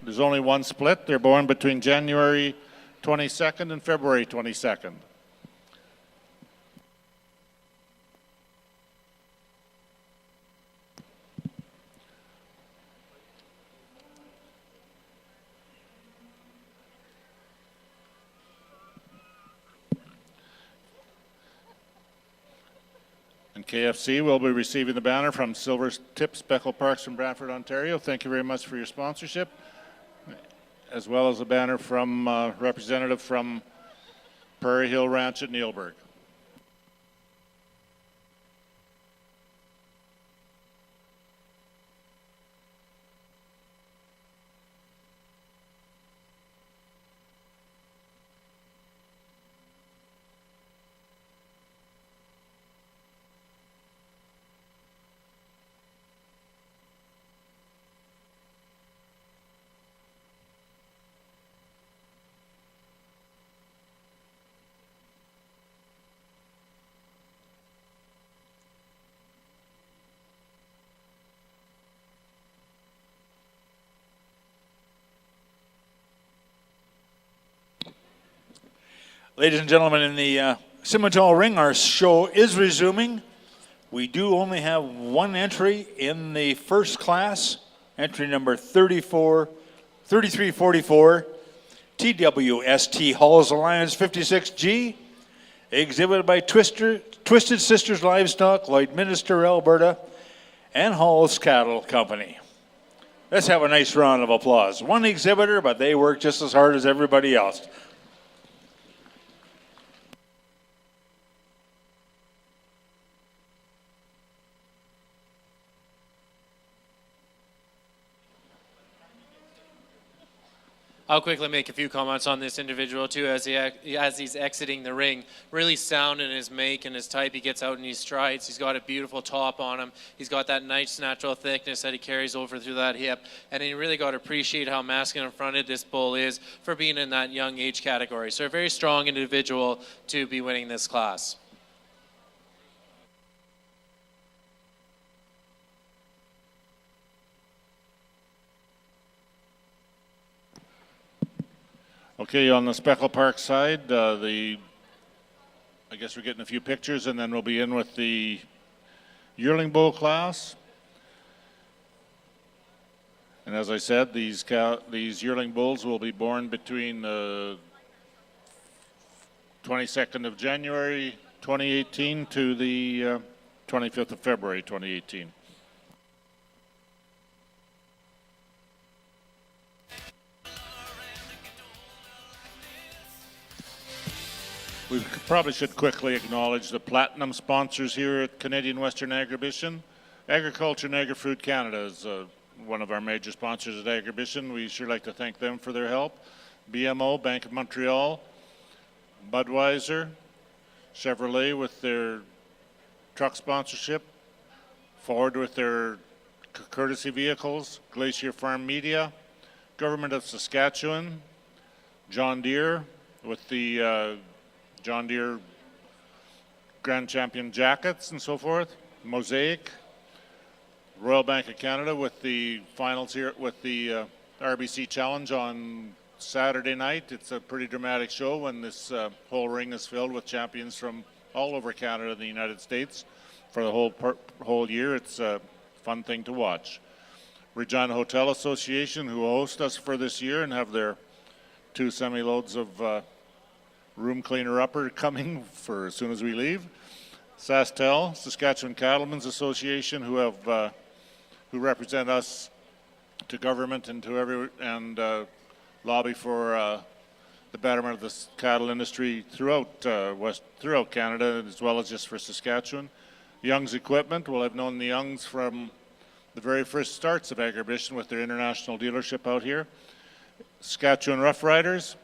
There's only one split. They're born between January 22nd and February 22nd. And KFC will be receiving the banner from Silver Tip Speckled Parks from Brantford, Ontario. Thank you very much for your sponsorship, as well as a banner from representative from Prairie Hill Ranch at Neilburg. Ladies and gentlemen, in the Simmental Ring, our show is resuming. We do only have one entry in the first class, entry number 3344, TWST Halls Alliance 56G, exhibited by Twisted Sisters Livestock, Lloydminster, Alberta, and Hall's Cattle Company. Let's have a nice round of applause. One exhibitor, but they work just as hard as everybody else. I'll quickly make a few comments on this individual too as he's exiting the ring. Really sound in his make and his type. He gets out and he strides. He's got a beautiful top on him. He's got that nice natural thickness that he carries over through that hip. And you really got to appreciate how masculine and fronted this bull is for being in that young age category. So a very strong individual to be winning this class. Okay, on the Speckle Park side, I guess we're getting a few pictures, and then we'll be in with the yearling bull class. And as I said, these yearling bulls will be born between the 22nd of January 2018 to the 25th of February 2018. We probably should quickly acknowledge the platinum sponsors here at Canadian Western Agribition. Agriculture and Agri-Food Canada is one of our major sponsors at Agribition. We sure like to thank them for their help. BMO, Bank of Montreal, Budweiser, Chevrolet with their truck sponsorship, Ford with their courtesy vehicles, Glacier Farm Media, Government of Saskatchewan, John Deere with the John Deere Grand Champion jackets and so forth, Mosaic, Royal Bank of Canada with the finals here with the RBC Challenge on Saturday night. It's a pretty dramatic show when this whole ring is filled with champions from all over Canada and the United States for the whole year. It's a fun thing to watch. Regina Hotel Association, who host us for this year and have their 2 semi-loads of room cleaner upper coming for as soon as we leave. SaskTel, Saskatchewan Cattlemen's Association, who represent us to government and to lobby for the betterment of the cattle industry throughout Canada, as well as just for Saskatchewan. Young's Equipment, well, I've known the Youngs from the very first starts of Agribition with their international dealership out here. Saskatchewan Rough Riders,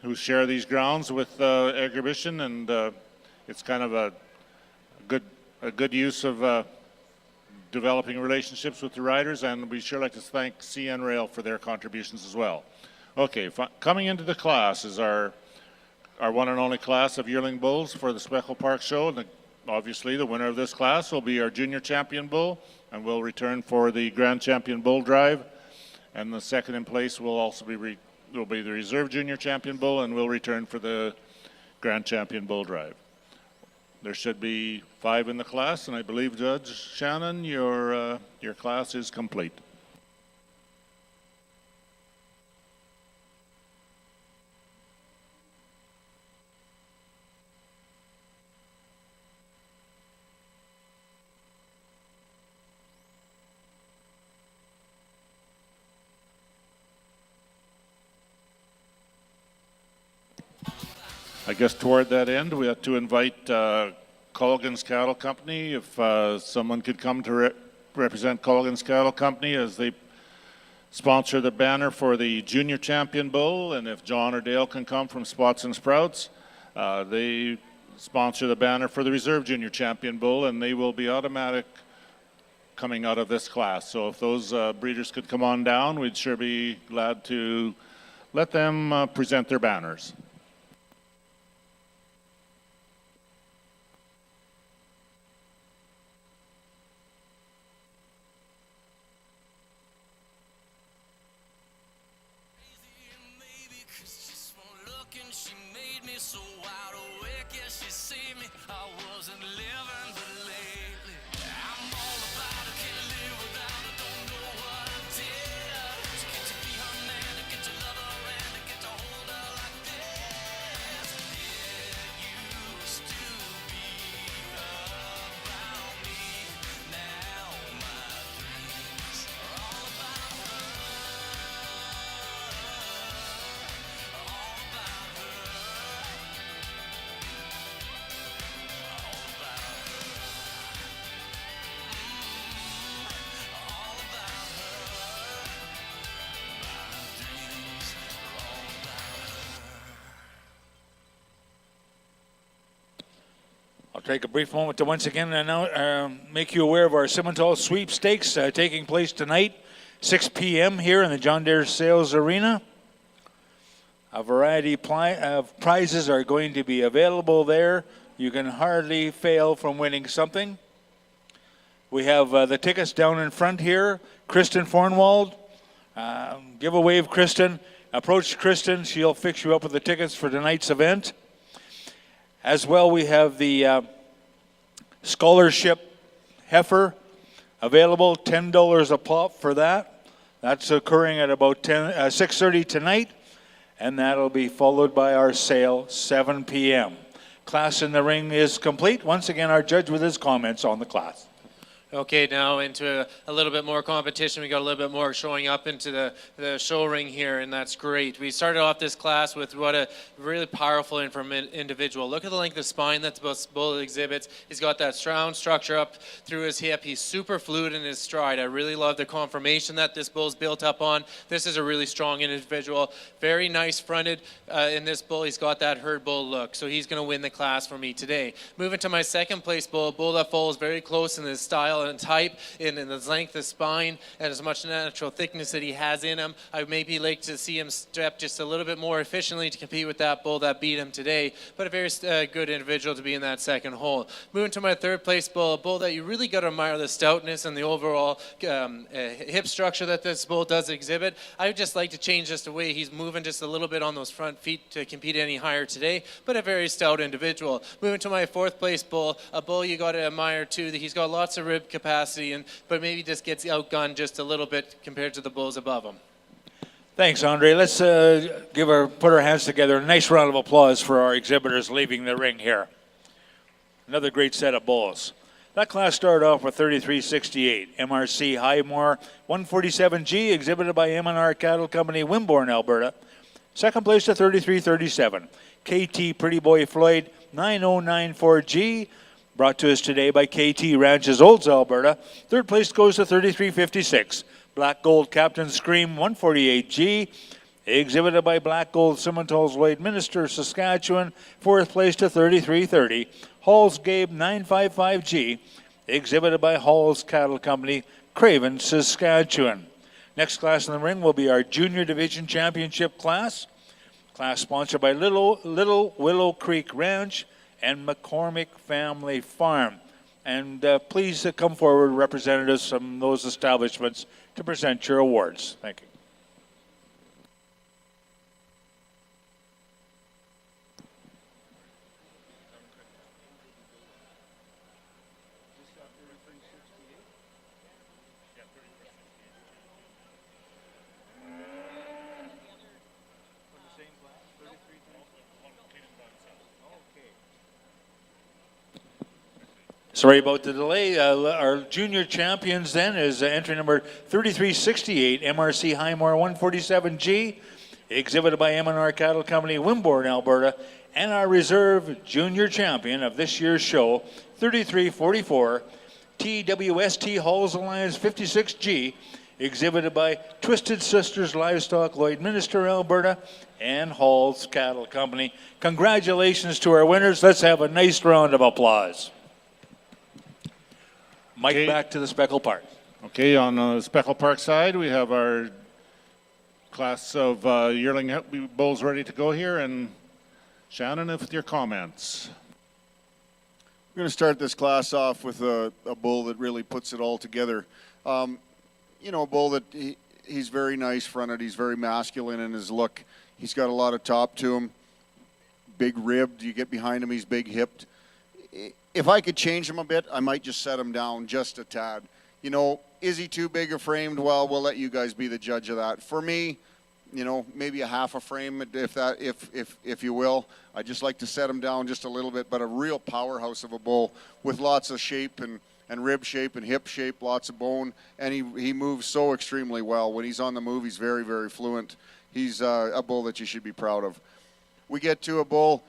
who share these grounds with Agribition, and it's kind of a good use of developing relationships with the riders, and we sure like to thank CN Rail for their contributions as well. Okay, coming into the class is our one and only class of yearling bulls for the Speckle Park Show. And obviously the winner of this class will be our junior champion bull, and will return for the Grand Champion Bull Drive And the second in place will also be will be the Reserve Junior Champion Bull and will return for the Grand Champion Bull Drive. There should be 5 in the class, and I believe, Judge Shannon, your class is complete. I guess toward that end, we have to invite Colgan's Cattle Company. If someone could come to represent Colgan's Cattle Company as they sponsor the banner for the Junior Champion Bull, and if John or Dale can come from Spots and Sprouts, they sponsor the banner for the Reserve Junior Champion Bull, and they will be automatic coming out of this class. So if those breeders could come on down, we'd sure be glad to let them present their banners. I'll take a brief moment to once again make you aware of our Simmental sweepstakes taking place tonight, 6 p.m. here in the John Deere Sales Arena. A variety of prizes are going to be available there. You can hardly fail from winning something. We have the tickets down in front here. Kristen Fornwald, give a wave, Kristen. Approach Kristen. She'll fix you up with the tickets for tonight's event. As well, we have the scholarship heifer available, $10 a pop for that. That's occurring at about 6:30 tonight, and that'll be followed by our sale, 7 p.m. Class in the ring is complete. Once again, our judge with his comments on the class. Okay, now into a little bit more competition. We got a little bit more showing up into the show ring here, and that's great. We started off this class with what a really powerful individual. Look at the length of spine that the bull exhibits. He's got that round structure up through his hip. He's super fluid in his stride. I really love the conformation that this bull's built up on. This is a really strong individual. Very nice fronted in this bull. He's got that herd bull look, so he's going to win the class for me today. Moving to my second place bull, a bull that follows very close in his style and type, in his length of spine, and as much natural thickness that he has in him. I would maybe like to see him step just a little bit more efficiently to compete with that bull that beat him today, but a very good individual to be in that second hole. Moving to my third place bull, a bull that you really got to admire the stoutness and the overall hip structure that this bull does exhibit. I would just like to change just the way he's moving just a little bit on those front feet to compete any higher today, but a very stout individual. Moving to my fourth place bull, a bull you got to admire too, that he's got lots of rib capacity, but maybe just gets outgunned just a little bit compared to the bulls above him. Thanks, Andre. Let's put our hands together. A nice round of applause for our exhibitors leaving the ring here. Another great set of bulls. That class started off with 3368, MRC Highmore 147G, exhibited by M&R Cattle Company, Wimborne, Alberta. Second place to 3337, KT Pretty Boy Floyd 9094G, brought to us today by KT Ranches, Olds, Alberta. Third place goes to 3356. Black Gold Captain Scream 148G, exhibited by Black Gold Simmental's Lloydminster, Saskatchewan. Fourth place to 3330. Hall's Gabe 955G, exhibited by Hall's Cattle Company, Craven, Saskatchewan. Next class in the ring will be our Junior Division Championship class. Class sponsored by Little Willow Creek Ranch and McCormick Family Farm. And please come forward, representatives from those establishments, to present your awards. Thank you. Sorry about the delay. Our junior champions then is entry number 3368, MRC Highmore 147G, exhibited by M&R Cattle Company, Wimborne, Alberta, and our reserve junior champion of this year's show, 3344, TWST Halls Alliance 56G, exhibited by Twisted Sisters Livestock, Lloydminster, Alberta, and Halls Cattle Company. Congratulations to our winners. Let's have a nice round of applause. Mike, Okay. back to the Speckle Park. Okay, on the Speckle Park side, we have our class of yearling bulls ready to go here. And Shannon, with your comments. We're going to start this class off with a bull that really puts it all together. You know, a bull that he's very nice fronted. He's very masculine in his look. He's got a lot of top to him. Big ribbed. You get behind him, he's big hipped. If I could change him a bit, I might just set him down just a tad. You know, is he too big a framed? Well, we'll let you guys be the judge of that. For me, you know, maybe a half a frame, if you will. I just like to set him down just a little bit, but a real powerhouse of a bull with lots of shape and rib shape and hip shape, lots of bone, and he moves so extremely well. When he's on the move, he's very, very fluent. He's a bull that you should be proud of. We get to a bull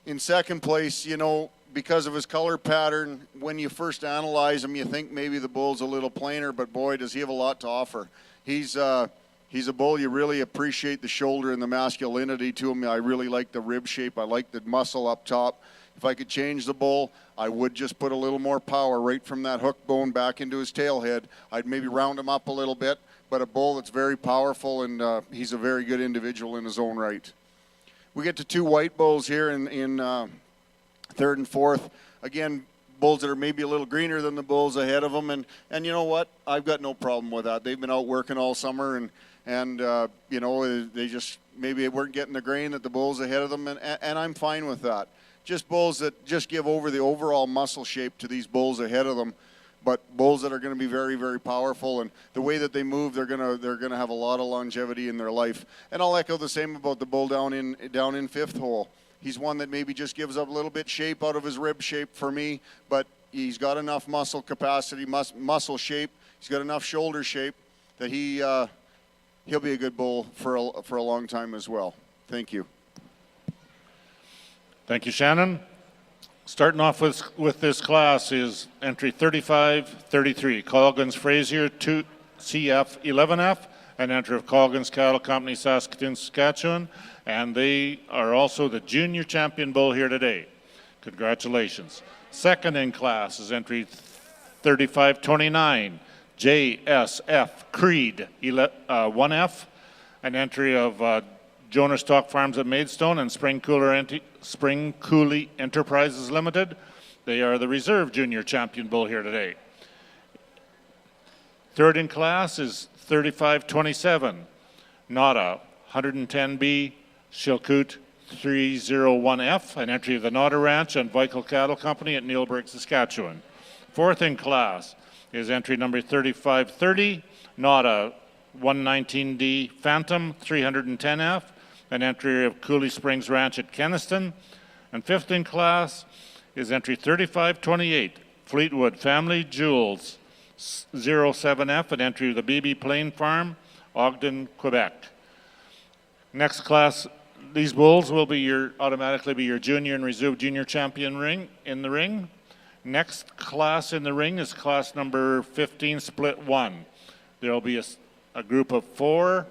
in second place, you know, because of his color pattern. When you first analyze him, you think maybe the bull's a little plainer, but boy, does he have a lot to offer. He's a bull, you really appreciate the shoulder and the masculinity to him. I really like the rib shape. I like the muscle up top. If I could change the bull, I would just put a little more power right from that hook bone back into his tail head. I'd maybe round him up a little bit, but a bull that's very powerful, and he's a very good individual in his own right. We get to two white bulls here in third and fourth. Again, bulls that are maybe a little greener than the bulls ahead of them, and you know what? I've got no problem with that. They've been out working all summer, and you know, they just maybe weren't getting the grain that the bulls ahead of them, and I'm fine with that. Just bulls that just give over the overall muscle shape to these bulls ahead of them, but bulls that are going to be very, very powerful, and the way that they move, they're gonna have a lot of longevity in their life. And I'll echo the same about the bull down in fifth hole. He's one that maybe just gives up a little bit shape out of his rib shape for me, but he's got enough muscle capacity, muscle shape. He's got enough shoulder shape that he'll be a good bull for a long time as well. Thank you. Thank you, Shannon. Starting off with this class is entry 3533, Colgan's Fraser 2 CF 11F, an entry of Colgan's Cattle Company, Saskatoon, Saskatchewan, and they are also the junior champion bull here today. Congratulations. Second in class is entry 3529, JSF Creed 1F, an entry of Jonas Stock Farms at Maidstone and Spring Cooley Enterprises Limited. They are the reserve junior champion bull here today. Third in class is 3527, Nada 110B Shilkut 301F, an entry of the Nada Ranch and Vical Cattle Company at Neilburg, Saskatchewan. Fourth in class is entry number 3530, Nada 119D Phantom 310F, an entry of Cooley Springs Ranch at Kenniston. And fifth in class is entry 3528, Fleetwood Family Jewels 07F, an entry of the BB Plain Farm, Ogden, Quebec. Next class, these bulls will be automatically be your junior and reserve junior champion in the ring. Next class in the ring is class number 15, split 1. There will be a group of 4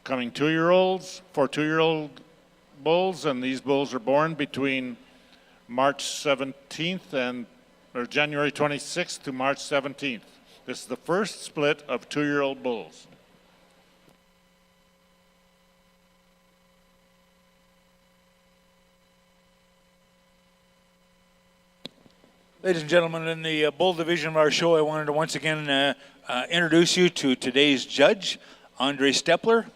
coming 2-year-olds, 4 2-year-old bulls, and these bulls are born between March 17th or January 26th to March 17th. This is the first split of 2-year-old bulls. Ladies and gentlemen, in the bull division of our show, I wanted to once again introduce you to today's judge, Andre Stepler.